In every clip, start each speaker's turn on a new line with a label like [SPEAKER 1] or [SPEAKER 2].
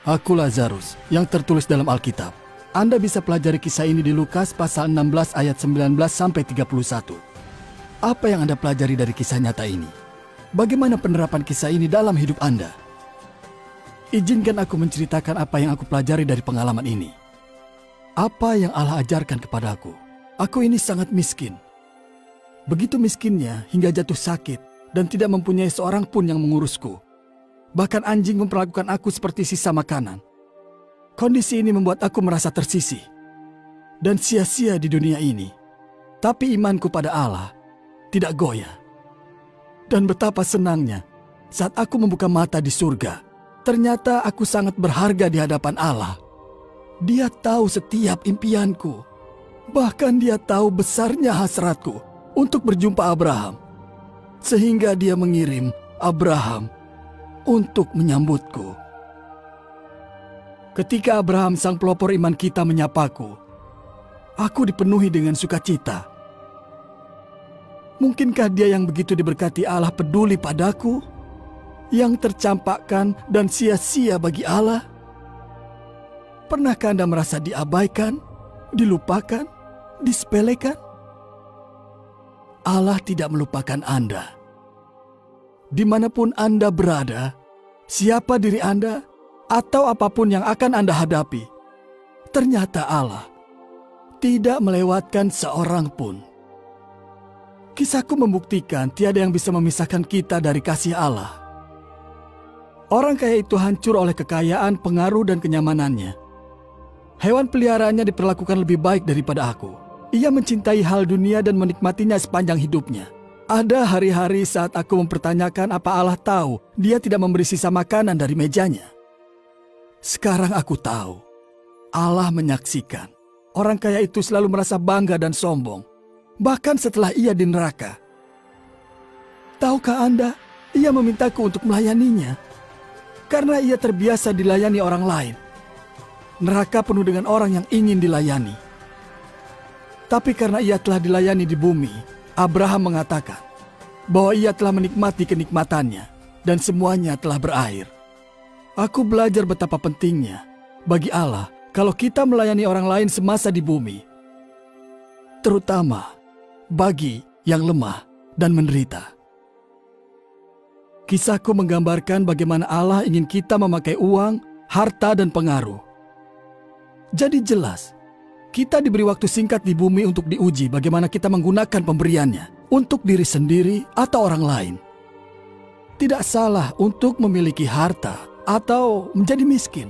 [SPEAKER 1] Aku Lazarus, yang tertulis dalam Alkitab. Anda bisa pelajari kisah ini di Lukas pasal 16 ayat 19 sampai 31. Apa yang Anda pelajari dari kisah nyata ini? Bagaimana penerapan kisah ini dalam hidup Anda? Izinkan aku menceritakan apa yang aku pelajari dari pengalaman ini. Apa yang Allah ajarkan kepadaku? Aku ini sangat miskin. Begitu miskinnya hingga jatuh sakit dan tidak mempunyai seorang pun yang mengurusku. Bahkan anjing memperlakukan aku seperti sisa makanan. Kondisi ini membuat aku merasa tersisih dan sia-sia di dunia ini. Tapi imanku pada Allah tidak goyah. Dan betapa senangnya saat aku membuka mata di surga. Ternyata aku sangat berharga di hadapan Allah. Dia tahu setiap impianku. Bahkan dia tahu besarnya hasratku untuk berjumpa Abraham. Sehingga dia mengirim Abraham untuk menyambutku. Ketika Abraham sang pelopor iman kita menyapaku, aku dipenuhi dengan sukacita. Mungkinkah dia yang begitu diberkati Allah peduli padaku, yang tercampakkan dan sia-sia bagi Allah? Pernahkah Anda merasa diabaikan, dilupakan, disepelekan? Allah tidak melupakan Anda. Dimanapun Anda berada, siapa diri Anda, atau apapun yang akan Anda hadapi, ternyata Allah tidak melewatkan seorang pun. Kisahku membuktikan tiada yang bisa memisahkan kita dari kasih Allah. Orang kaya itu hancur oleh kekayaan, pengaruh, dan kenyamanannya. Hewan peliharaannya diperlakukan lebih baik daripada aku. Ia mencintai hal dunia dan menikmatinya sepanjang hidupnya. Ada hari-hari saat aku mempertanyakan apa Allah tahu dia tidak memberi sisa makanan dari mejanya. Sekarang aku tahu, Allah menyaksikan. Orang kaya itu selalu merasa bangga dan sombong, bahkan setelah ia di neraka. Tahukah Anda, ia memintaku untuk melayaninya, karena ia terbiasa dilayani orang lain. Neraka penuh dengan orang yang ingin dilayani. Tapi karena ia telah dilayani di bumi, Abraham mengatakan bahwa ia telah menikmati kenikmatannya dan semuanya telah berakhir. Aku belajar betapa pentingnya bagi Allah kalau kita melayani orang lain semasa di bumi, terutama bagi yang lemah dan menderita. Kisahku menggambarkan bagaimana Allah ingin kita memakai uang, harta, dan pengaruh. Jadi jelas, kita diberi waktu singkat di bumi untuk diuji bagaimana kita menggunakan pemberiannya untuk diri sendiri atau orang lain. Tidak salah untuk memiliki harta atau menjadi miskin.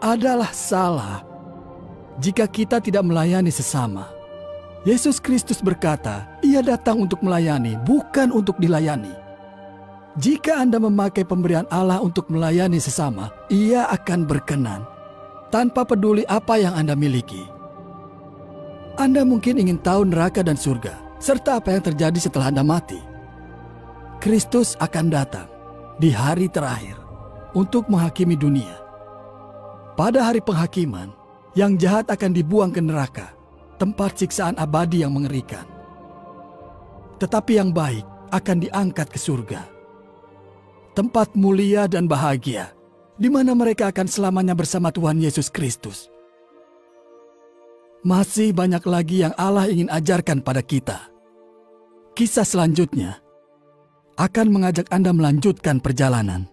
[SPEAKER 1] Adalah salah jika kita tidak melayani sesama. Yesus Kristus berkata, Ia datang untuk melayani, bukan untuk dilayani. Jika Anda memakai pemberian Allah untuk melayani sesama, Ia akan berkenan, tanpa peduli apa yang Anda miliki. Anda mungkin ingin tahu neraka dan surga, serta apa yang terjadi setelah Anda mati. Kristus akan datang di hari terakhir untuk menghakimi dunia. Pada hari penghakiman, yang jahat akan dibuang ke neraka, tempat siksaan abadi yang mengerikan. Tetapi yang baik akan diangkat ke surga, tempat mulia dan bahagia, di mana mereka akan selamanya bersama Tuhan Yesus Kristus. Masih banyak lagi yang Allah ingin ajarkan pada kita. Kisah selanjutnya akan mengajak Anda melanjutkan perjalanan.